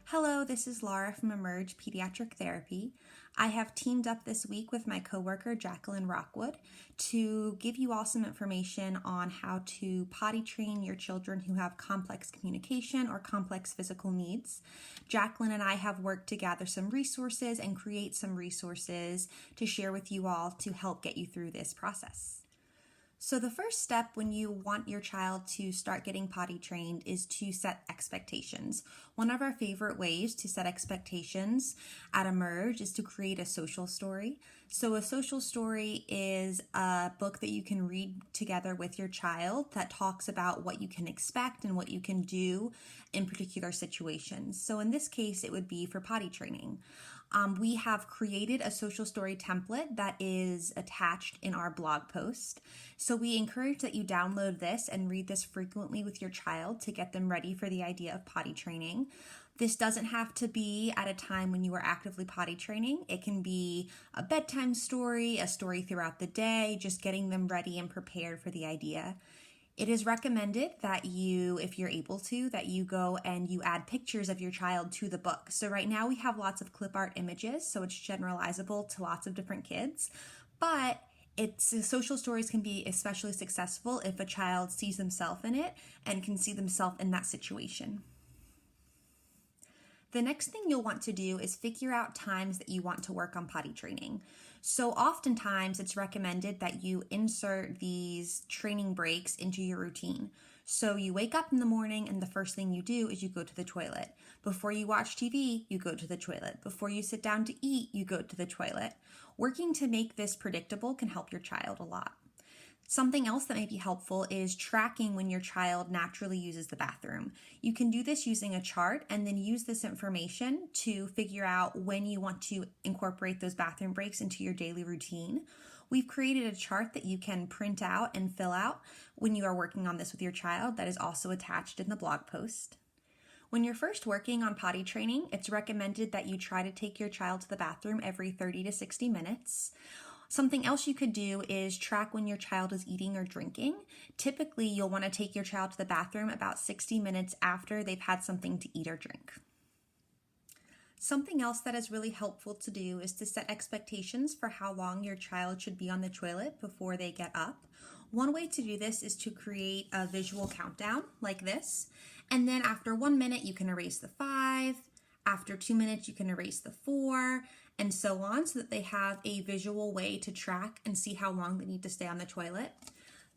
Hello, this is Laura from Emerge Pediatric Therapy. I have teamed up this week with my coworker Jackelyn Rockwood to give you all some information on how to potty train your children who have complex communication or complex physical needs. Jackelyn and I have worked to gather some resources and create some resources to share with you all to help get you through this process. So the first step when you want your child to start getting potty trained is to set expectations. One of our favorite ways to set expectations at Emerge is to create a social story. So a social story is a book that you can read together with your child that talks about what you can expect and what you can do in particular situations. So in this case, it would be for potty training. We have created a social story template that is attached in our blog post. So we encourage that you download this and read this frequently with your child to get them ready for the idea of potty training. This doesn't have to be at a time when you are actively potty training. It can be a bedtime story, a story throughout the day, just getting them ready and prepared for the idea. It is recommended that you, if you're able to, that you go and you add pictures of your child to the book. So right now we have lots of clip art images, so it's generalizable to lots of different kids, but social stories can be especially successful if a child sees themselves in it and can see themselves in that situation. The next thing you'll want to do is figure out times that you want to work on potty training. So oftentimes it's recommended that you insert these training breaks into your routine. So you wake up in the morning and the first thing you do is you go to the toilet. Before you watch TV, you go to the toilet. Before you sit down to eat, you go to the toilet. Working to make this predictable can help your child a lot. Something else that may be helpful is tracking when your child naturally uses the bathroom. You can do this using a chart and then use this information to figure out when you want to incorporate those bathroom breaks into your daily routine. We've created a chart that you can print out and fill out when you are working on this with your child that is also attached in the blog post. When you're first working on potty training, it's recommended that you try to take your child to the bathroom every 30 to 60 minutes. Something else you could do is track when your child is eating or drinking. Typically, you'll want to take your child to the bathroom about 60 minutes after they've had something to eat or drink. Something else that is really helpful to do is to set expectations for how long your child should be on the toilet before they get up. One way to do this is to create a visual countdown like this. And then after 1 minute, you can erase the 5. After 2 minutes, you can erase the 4, and so on, so that they have a visual way to track and see how long they need to stay on the toilet.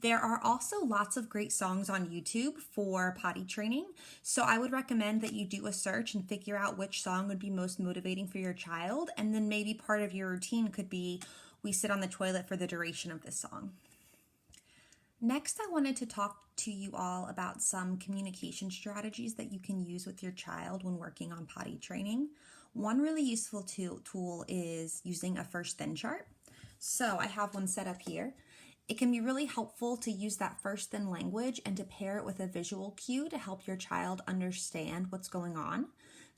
There are also lots of great songs on YouTube for potty training, so I would recommend that you do a search and figure out which song would be most motivating for your child, and then maybe part of your routine could be we sit on the toilet for the duration of this song. Next, I wanted to talk to you all about some communication strategies that you can use with your child when working on potty training. One really useful tool is using a first then chart. So I have one set up here. It can be really helpful to use that first then language and to pair it with a visual cue to help your child understand what's going on.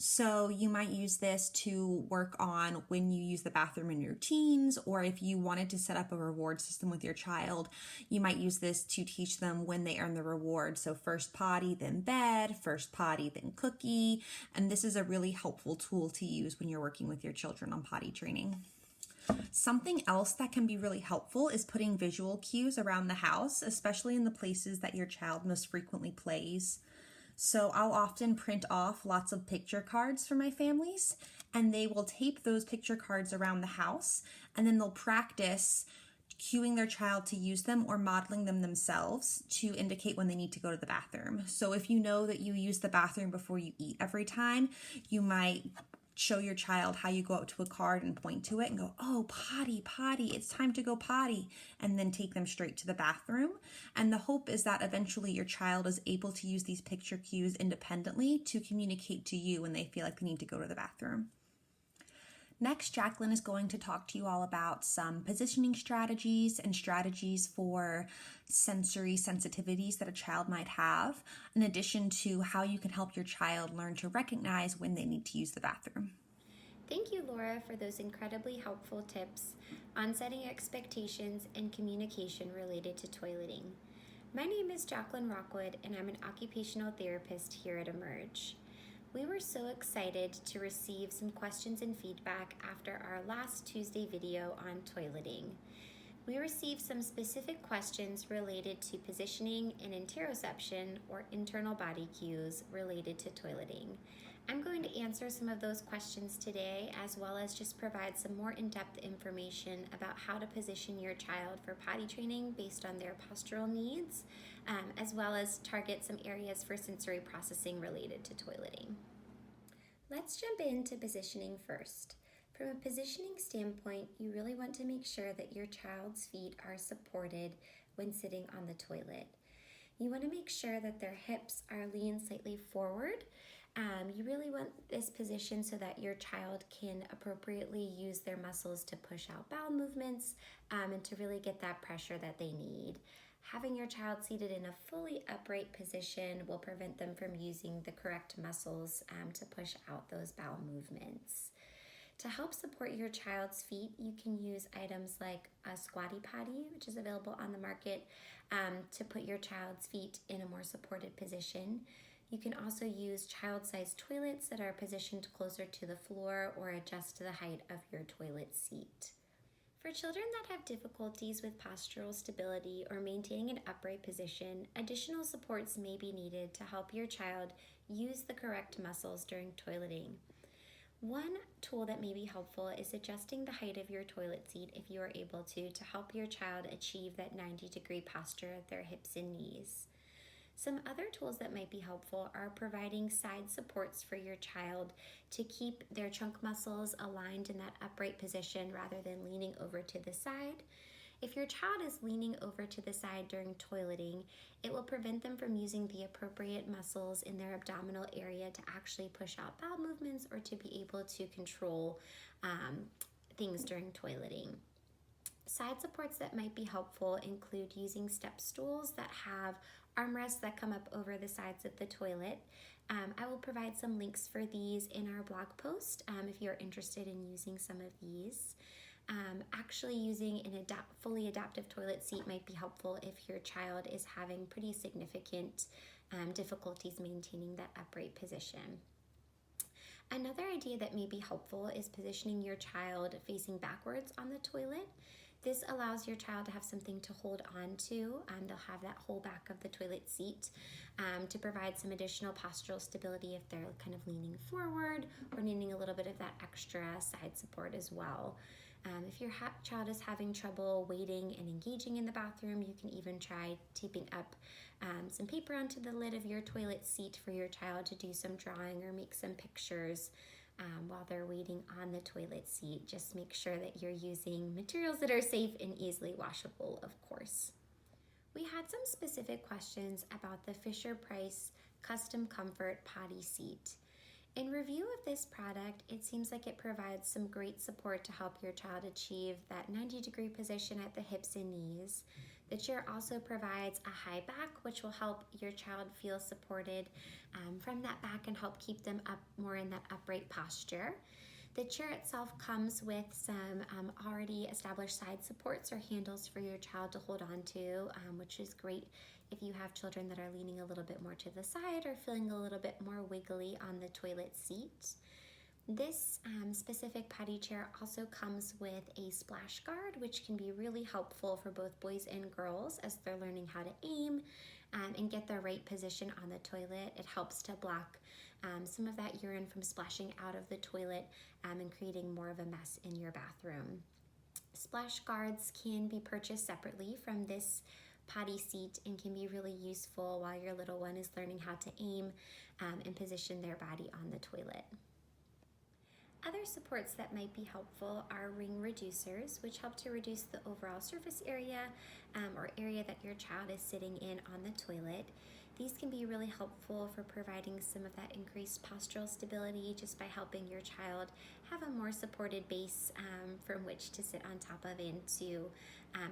So you might use this to work on when you use the bathroom in your teens, or if you wanted to set up a reward system with your child, you might use this to teach them when they earn the reward. So first potty, then bed, first potty, then cookie. And this is a really helpful tool to use when you're working with your children on potty training. Something else that can be really helpful is putting visual cues around the house, especially in the places that your child most frequently plays. So I'll often print off lots of picture cards for my families, and they will tape those picture cards around the house, and then they'll practice cueing their child to use them or modeling them themselves to indicate when they need to go to the bathroom. So if you know that you use the bathroom before you eat every time, you might show your child how you go up to a card and point to it and go, oh, potty, potty, it's time to go potty, and then take them straight to the bathroom. And the hope is that eventually your child is able to use these picture cues independently to communicate to you when they feel like they need to go to the bathroom. Next, Jackelyn is going to talk to you all about some positioning strategies and strategies for sensory sensitivities that a child might have, in addition to how you can help your child learn to recognize when they need to use the bathroom. Thank you, Laura, for those incredibly helpful tips on setting expectations and communication related to toileting. My name is Jackelyn Rockwood, and I'm an occupational therapist here at Emerge. We were so excited to receive some questions and feedback after our last Tuesday video on toileting. We received some specific questions related to positioning and interoception, or internal body cues, related to toileting. I'm going to answer some of those questions today, as well as just provide some more in-depth information about how to position your child for potty training based on their postural needs, as well as target some areas for sensory processing related to toileting. Let's jump into positioning first. From a positioning standpoint, you really want to make sure that your child's feet are supported when sitting on the toilet. You want to make sure that their hips are leaned slightly forward. You really want this position so that your child can appropriately use their muscles to push out bowel movements and to really get that pressure that they need. Having your child seated in a fully upright position will prevent them from using the correct muscles to push out those bowel movements. To help support your child's feet, you can use items like a squatty potty, which is available on the market, to put your child's feet in a more supported position. You can also use child-sized toilets that are positioned closer to the floor or adjust to the height of your toilet seat. For children that have difficulties with postural stability or maintaining an upright position, additional supports may be needed to help your child use the correct muscles during toileting. One tool that may be helpful is adjusting the height of your toilet seat if you are able to help your child achieve that 90-degree posture at their hips and knees. Some other tools that might be helpful are providing side supports for your child to keep their trunk muscles aligned in that upright position rather than leaning over to the side. If your child is leaning over to the side during toileting, it will prevent them from using the appropriate muscles in their abdominal area to actually push out bowel movements or to be able to control things during toileting. Side supports that might be helpful include using step stools that have armrests that come up over the sides of the toilet. I will provide some links for these in our blog post if you're interested in using some of these. Actually using an fully adaptive toilet seat might be helpful if your child is having pretty significant difficulties maintaining that upright position. Another idea that may be helpful is positioning your child facing backwards on the toilet. This allows your child to have something to hold on to. They'll have that whole back of the toilet seat to provide some additional postural stability if they're kind of leaning forward or needing a little bit of that extra side support as well. If your child is having trouble waiting and engaging in the bathroom, you can even try taping up some paper onto the lid of your toilet seat for your child to do some drawing or make some pictures while they're waiting on the toilet seat. Just make sure that you're using materials that are safe and easily washable, of course. We had some specific questions about the FisherPrice Custom Comfort Potty Seat. In review of this product, it seems like it provides some great support to help your child achieve that 90-degree position at the hips and knees. The chair also provides a high back, which will help your child feel supported from that back and help keep them up more in that upright posture. The chair itself comes with some already established side supports or handles for your child to hold on to, which is great if you have children that are leaning a little bit more to the side or feeling a little bit more wiggly on the toilet seat. This specific potty chair also comes with a splash guard, which can be really helpful for both boys and girls as they're learning how to aim and get the right position on the toilet. It helps to block some of that urine from splashing out of the toilet and creating more of a mess in your bathroom. Splash guards can be purchased separately from this potty seat and can be really useful while your little one is learning how to aim and position their body on the toilet. Other supports that might be helpful are ring reducers, which help to reduce the overall surface area or area that your child is sitting in on the toilet. These can be really helpful for providing some of that increased postural stability just by helping your child have a more supported base from which to sit on top of and to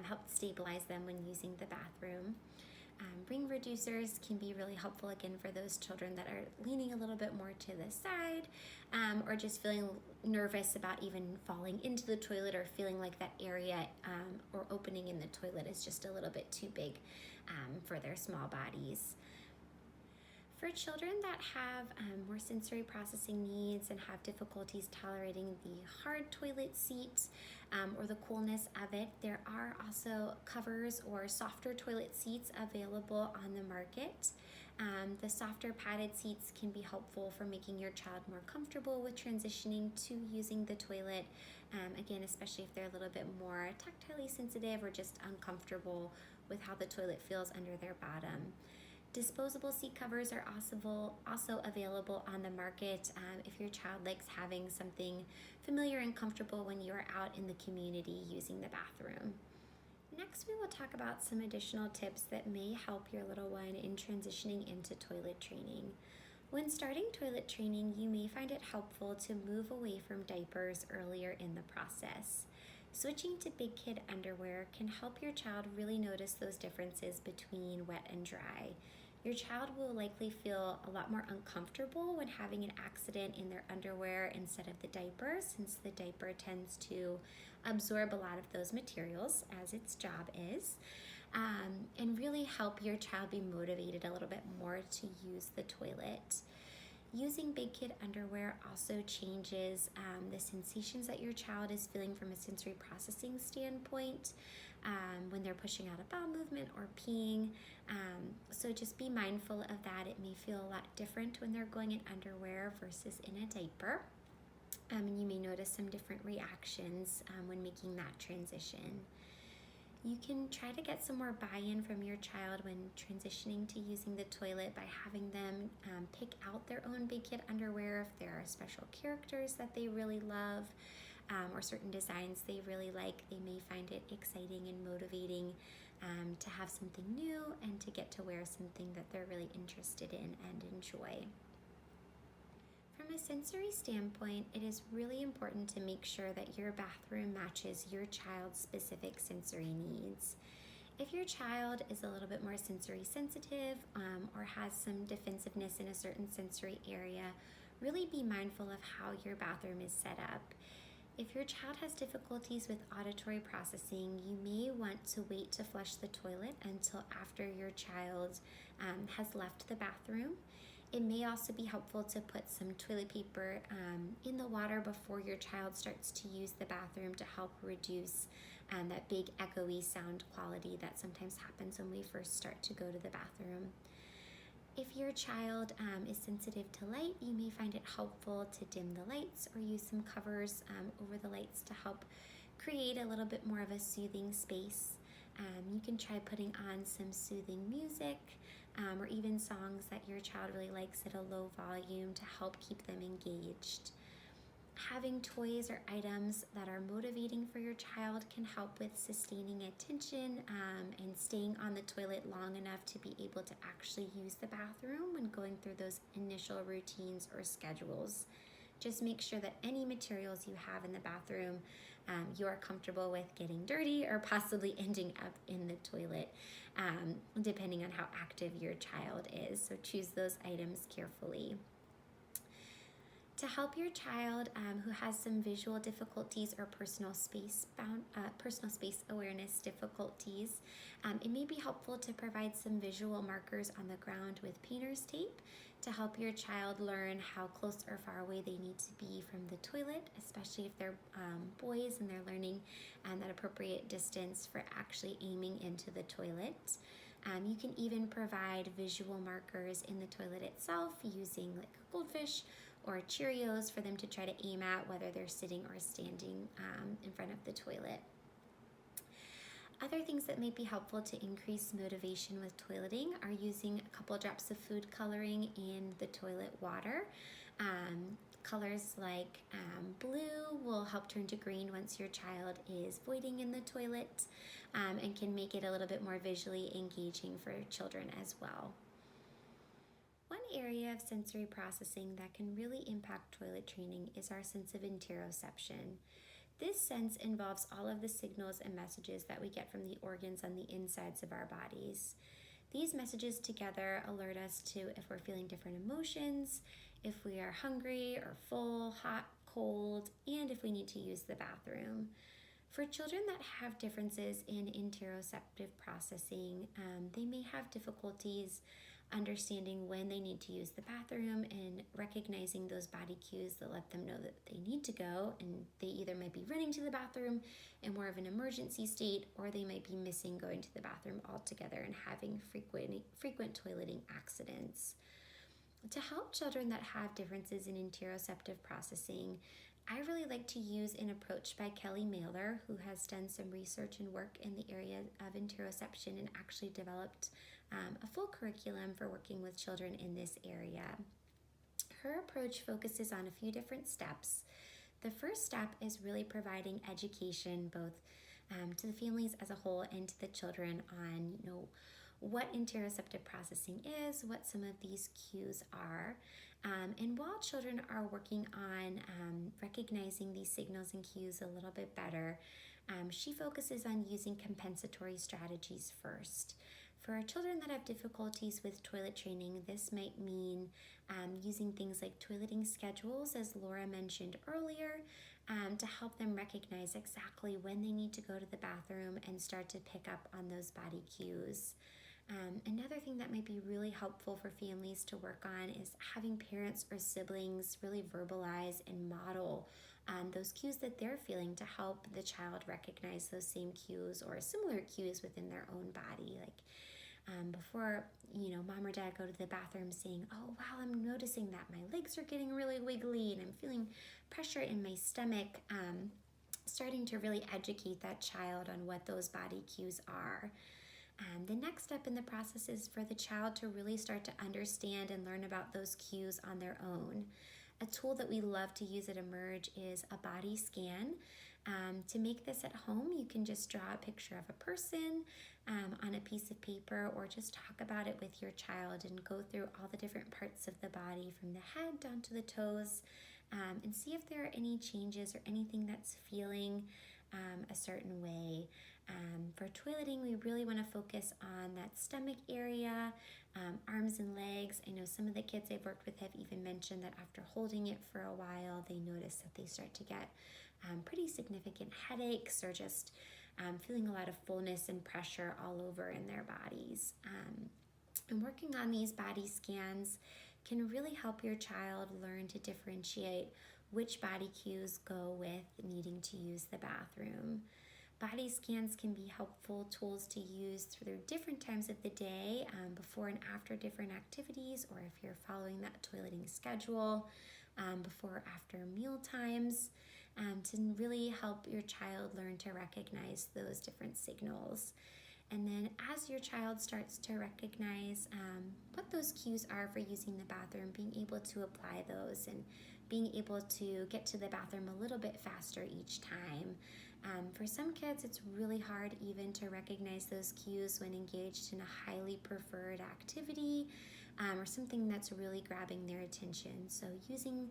help stabilize them when using the bathroom. Ring reducers can be really helpful again for those children that are leaning a little bit more to the side or just feeling nervous about even falling into the toilet or feeling like that area or opening in the toilet is just a little bit too big for their small bodies. For children that have more sensory processing needs and have difficulties tolerating the hard toilet seat or the coolness of it, there are also covers or softer toilet seats available on the market. The softer padded seats can be helpful for making your child more comfortable with transitioning to using the toilet. Again, especially if they're a little bit more tactilely sensitive or just uncomfortable with how the toilet feels under their bottom. Disposable seat covers are also available on the market if your child likes having something familiar and comfortable when you are out in the community using the bathroom. Next, we will talk about some additional tips that may help your little one in transitioning into toilet training. When starting toilet training, you may find it helpful to move away from diapers earlier in the process. Switching to big kid underwear can help your child really notice those differences between wet and dry. Your child will likely feel a lot more uncomfortable when having an accident in their underwear instead of the diaper, since the diaper tends to absorb a lot of those materials, as its job is, and really help your child be motivated a little bit more to use the toilet. Using big kid underwear also changes the sensations that your child is feeling from a sensory processing standpoint when they're pushing out a bowel movement or peeing. So just be mindful of that. It may feel a lot different when they're going in underwear versus in a diaper. And you may notice some different reactions when making that transition. You can try to get some more buy-in from your child when transitioning to using the toilet by having them pick out their own big kid underwear if there are special characters that they really love or certain designs they really like. They may find it exciting and motivating to have something new and to get to wear something that they're really interested in and enjoy. From a sensory standpoint, it is really important to make sure that your bathroom matches your child's specific sensory needs. If your child is a little bit more sensory sensitive or has some defensiveness in a certain sensory area, really be mindful of how your bathroom is set up. If your child has difficulties with auditory processing, you may want to wait to flush the toilet until after your child has left the bathroom. It may also be helpful to put some toilet paper in the water before your child starts to use the bathroom to help reduce that big echoey sound quality that sometimes happens when we first start to go to the bathroom. If your child is sensitive to light, you may find it helpful to dim the lights or use some covers over the lights to help create a little bit more of a soothing space. You can try putting on some soothing music or even songs that your child really likes at a low volume to help keep them engaged. Having toys or items that are motivating for your child can help with sustaining attention and staying on the toilet long enough to be able to actually use the bathroom when going through those initial routines or schedules. Just make sure that any materials you have in the bathroom you are comfortable with getting dirty or possibly ending up in the toilet, depending on how active your child is. So choose those items carefully. To help your child who has some visual difficulties or personal space awareness difficulties, it may be helpful to provide some visual markers on the ground with painter's tape to help your child learn how close or far away they need to be from the toilet, especially if they're boys and they're learning that appropriate distance for actually aiming into the toilet. You can even provide visual markers in the toilet itself using like a goldfish or Cheerios for them to try to aim at, whether they're sitting or standing in front of the toilet. Other things that may be helpful to increase motivation with toileting are using a couple drops of food coloring in the toilet water. Colors like blue will help turn to green once your child is voiding in the toilet and can make it a little bit more visually engaging for children as well. One area of sensory processing that can really impact toilet training is our sense of interoception. This sense involves all of the signals and messages that we get from the organs on the insides of our bodies. These messages together alert us to if we're feeling different emotions, if we are hungry or full, hot, cold, and if we need to use the bathroom. For children that have differences in interoceptive processing, they may have difficulties understanding when they need to use the bathroom and recognizing those body cues that let them know that they need to go, and they either might be running to the bathroom in more of an emergency state, or they might be missing going to the bathroom altogether and having frequent toileting accidents. To help children that have differences in interoceptive processing, I really like to use an approach by Kelly Mailer, who has done some research and work in the area of interoception and actually developed a full curriculum for working with children in this area. Her approach focuses on a few different steps. The first step is really providing education both to the families as a whole and to the children on, what interoceptive processing is, what some of these cues are. And while children are working on recognizing these signals and cues a little bit better, she focuses on using compensatory strategies first. For children that have difficulties with toilet training, this might mean using things like toileting schedules, as Laura mentioned earlier, to help them recognize exactly when they need to go to the bathroom and start to pick up on those body cues. Another thing that might be really helpful for families to work on is having parents or siblings really verbalize and model those cues that they're feeling to help the child recognize those same cues or similar cues within their own body. Like before, mom or dad go to the bathroom saying, "Oh, wow, I'm noticing that my legs are getting really wiggly and I'm feeling pressure in my stomach." Starting to really educate that child on what those body cues are. The next step in the process is for the child to really start to understand and learn about those cues on their own. A tool that we love to use at Emerge is a body scan. To make this at home, you can just draw a picture of a person on a piece of paper, or just talk about it with your child and go through all the different parts of the body from the head down to the toes, and see if there are any changes or anything that's feeling a certain way. For toileting, we really want to focus on that stomach area, arms and legs. I know some of the kids I've worked with have even mentioned that after holding it for a while, they notice that they start to get pretty significant headaches, or just feeling a lot of fullness and pressure all over in their bodies. And working on these body scans can really help your child learn to differentiate which body cues go with needing to use the bathroom. Body scans can be helpful tools to use through different times of the day, before and after different activities, or if you're following that toileting schedule, before or after meal times, to really help your child learn to recognize those different signals. And then as your child starts to recognize what those cues are for using the bathroom, being able to apply those and being able to get to the bathroom a little bit faster each time. For some kids, it's really hard even to recognize those cues when engaged in a highly preferred activity, or something that's really grabbing their attention. So using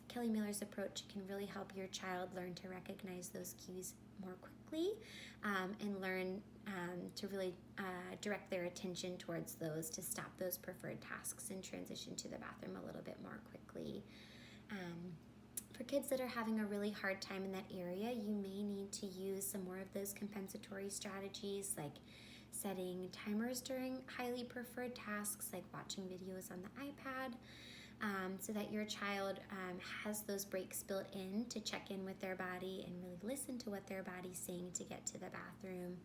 Kelly Mailer's approach can really help your child learn to recognize those cues more quickly, and learn to really direct their attention towards those, to stop those preferred tasks and transition to the bathroom a little bit more quickly. For kids that are having a really hard time in that area, you may need to use some more of those compensatory strategies, like setting timers during highly preferred tasks, like watching videos on the iPad, so that your child has those breaks built in to check in with their body and really listen to what their body's saying to get to the bathroom.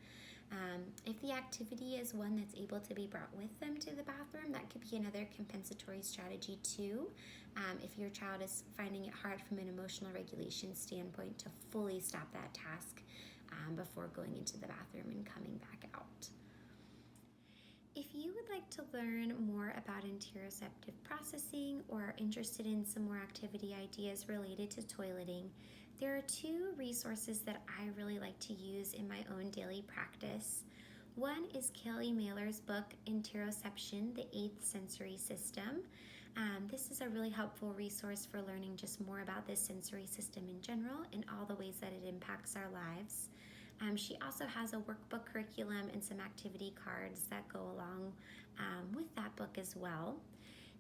If the activity is one that's able to be brought with them to the bathroom, that could be another compensatory strategy too. If your child is finding it hard from an emotional regulation standpoint to fully stop that task before going into the bathroom and coming back out. If you would like to learn more about interoceptive processing, or are interested in some more activity ideas related to toileting, there are two resources that I really like to use in my own daily practice. One is Kelly Mailer's book, Interoception, the Eighth Sensory System. This is a really helpful resource for learning just more about this sensory system in general and all the ways that it impacts our lives. She also has a workbook curriculum and some activity cards that go along with that book as well.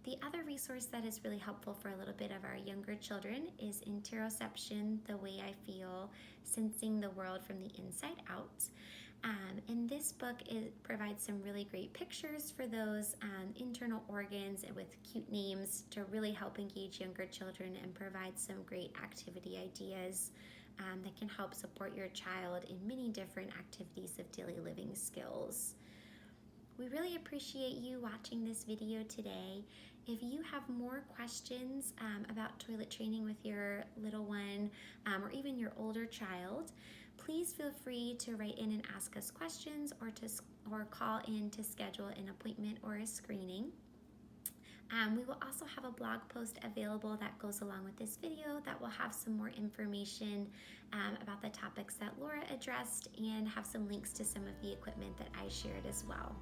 The other resource that is really helpful for a little bit of our younger children is Interoception, the Way I Feel, Sensing the World from the Inside Out. And this book provides some really great pictures for those internal organs and with cute names to really help engage younger children and provide some great activity ideas that can help support your child in many different activities of daily living skills. We really appreciate you watching this video today. If you have more questions about toilet training with your little one or even your older child, please feel free to write in and ask us questions or call in to schedule an appointment or a screening. We will also have a blog post available that goes along with this video that will have some more information about the topics that Laura addressed and have some links to some of the equipment that I shared as well.